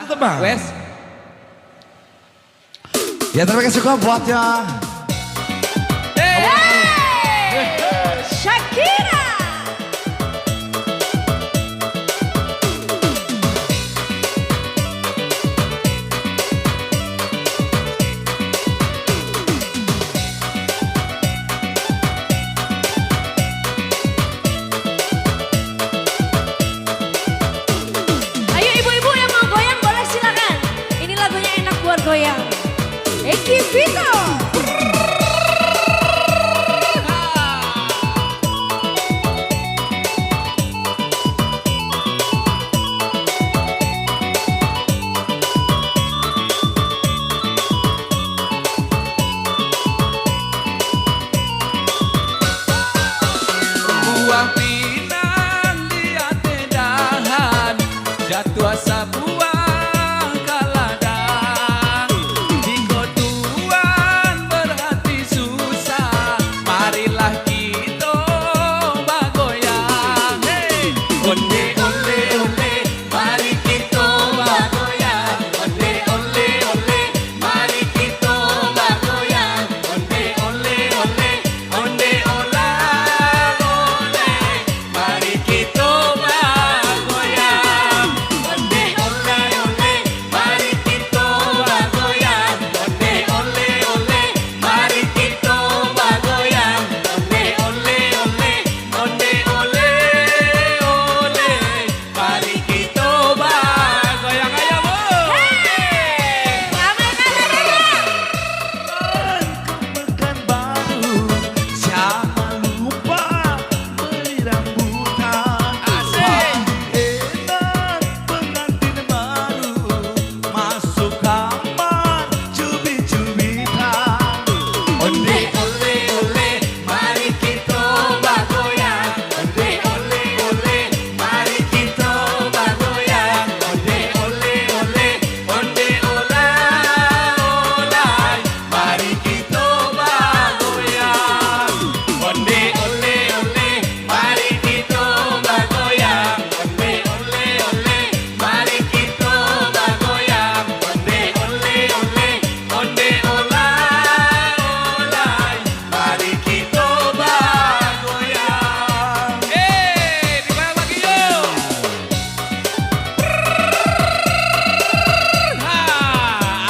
Tebak. Wes. Ya terima kasih buat ya. Shakira. Ayo ibu-ibu yang mau goyang boleh silakan. Ini lagunya enak buat goyang. Eki Vito. Buah pinang di ate dahan, jatuh asa buah kaladang. Jika tuan berhati susah, marilah kita bagoyang. Hey! Onde ole ole, mari kita bagoyang. Onde ole ole, mari kita bagoyang. Onde ole ole, onde ola ole, mari kita bagoyang. Onde ole ole, mari kita bagoyang. Onde ole ole, mari kita bagoyang. Onde ole ole, onde ole ole, mari kita bagoyang. Ayo Bu. Pekan baru, jangan lupa beli rambutan. Asik. Enak pengantin baru, masuk kamar cubit-cubitan. Onde ole ole, mari kita bagoyang. Onde ole ole, mari kita bagoyang. Onde ole ole, onde ola olai, mari kita bagoyang. Onde ole ole, mari kita bagoyang. Onde ole ole, mari kita bagoyang. Onde ole ole, onde ola olai, mari kita bagoyang. Digoyang lagi yuk.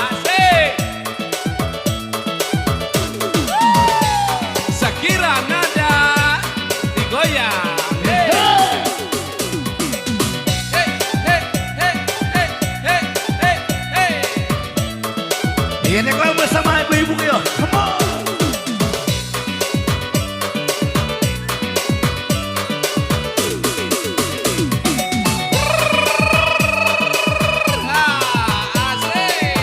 Asik. Shakira nada digoyang. Hey. Hey, hey, hey, hey, hey, hey, hey. Ini kalau bersama ibu-ibu yuk. Come on. Asik.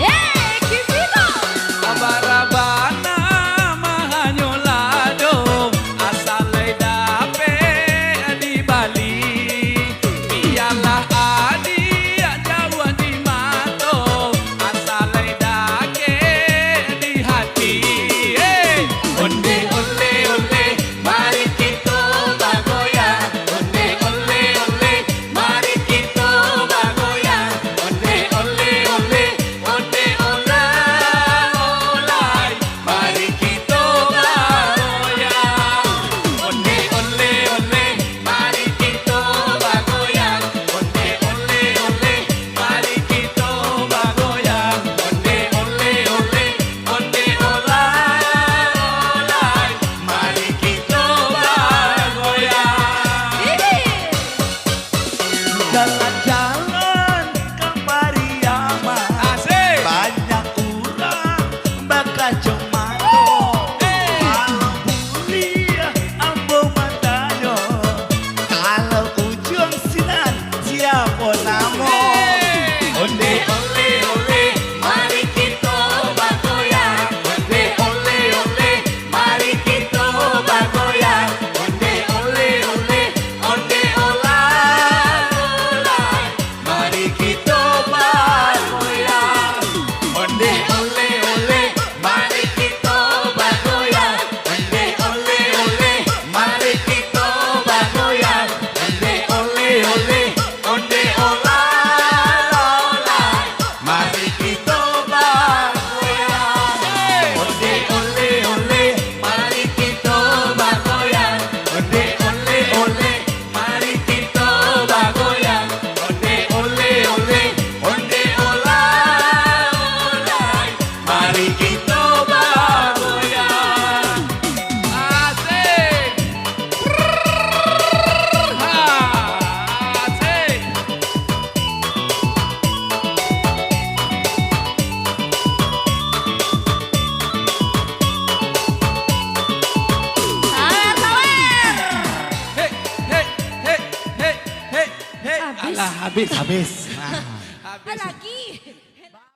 Eki Vito. Abarabana habis. Nah. Ah, lagi.